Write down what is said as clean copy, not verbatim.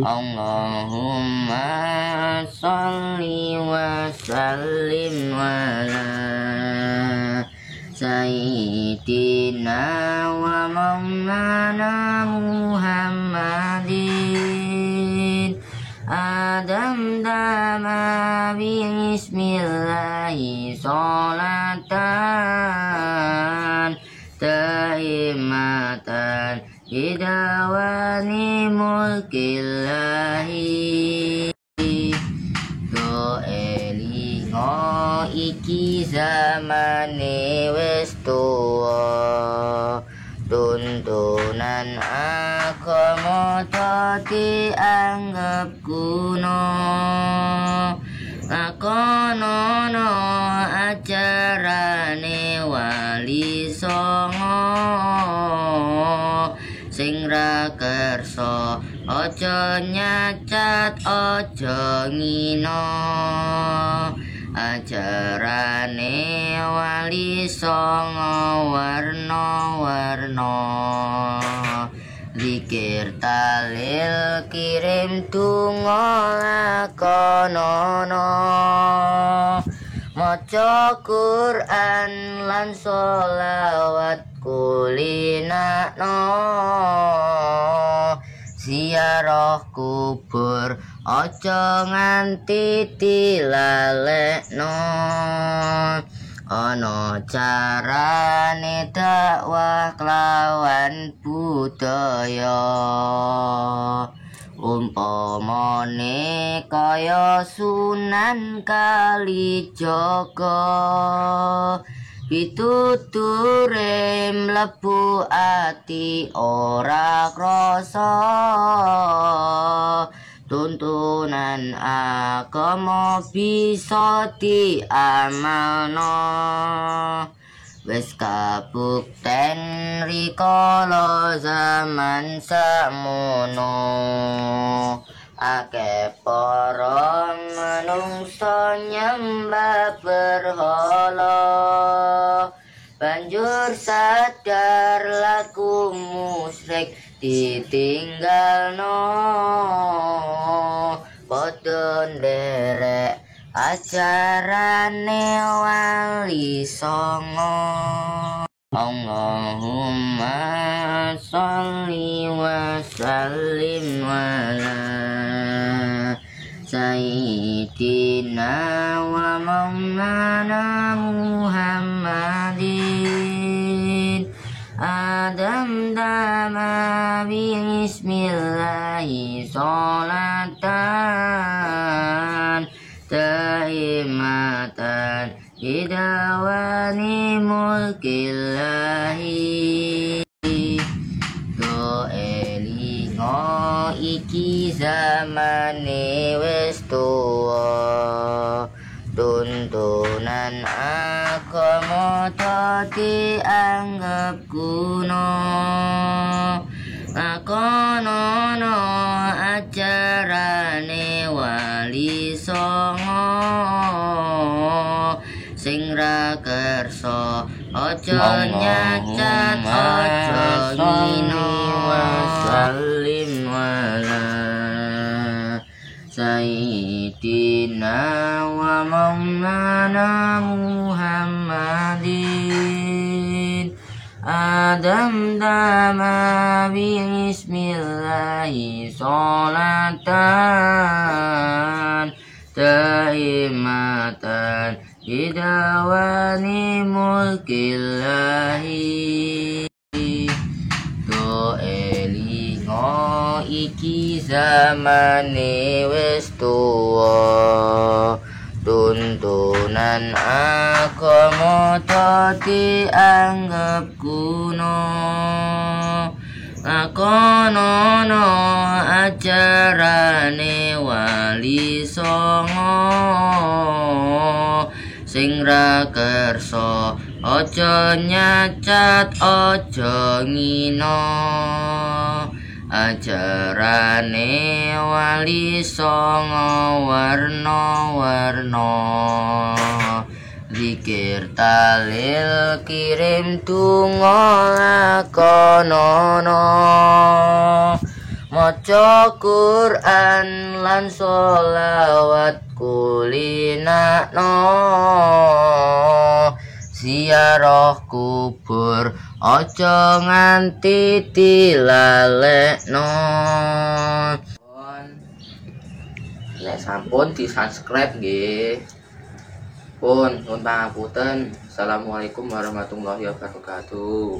Allahumma sholli wa sallim ala sayyidina wa maulana Muhammadin Adam dama bismillahi sholatan taimatan bidawani mulkillahi doelingo iki zamane wis tuwa tuntunan agama dadi anggap kuno akonono ajarane wali songo sing ra kersa aja nyacat aja ngina ajarane wali songo warna-warna zikir talil kirim donga lakonono maca Quran lan sholawat kulinakno ziarah kubur aja nganti dilalekno ana carane dakwah kelawan budaya umpamane kaya Sunan Kalijaga pituture mlebu ati ora krasa tuntunan agama bisa diamalno wis kabukten rikala zaman samono akeh para manungsa nyembah berhala banjur sadar laku musyrik ditinggalno padha nderek ajarane wali songo Allahumma sholli wa sallim ala sayyidina wa maulana Muhammadin Adam dama bismillahi sholatan taimatan bidawani mulkillahi doelingo iki zamane wis tuwa tuntunan agama dadi anggap kuno akonono ajarane wali songo sing ra kersa aja nyacat aja ngina wa sallim ala sayyidina wa maulana Muhammadin Adam dama bismillahi sholatan taimatan bidawani mulkillahi doelingo iki zamane wis tuwa tuntunan agama dadi anggap kuno akonono ajarane wali songo sing ra kersa aja nyacat aja ngina ajarane wali songo warna-warna zikir talil kirim donga lakonono maca Quran lan sholawat kulinakno. Ziarah kubur aja nganti dilalekno. Nek sampun di-subscribe nggih. Pun pangapunten. Assalamualaikum warahmatullahi wabarakatuh.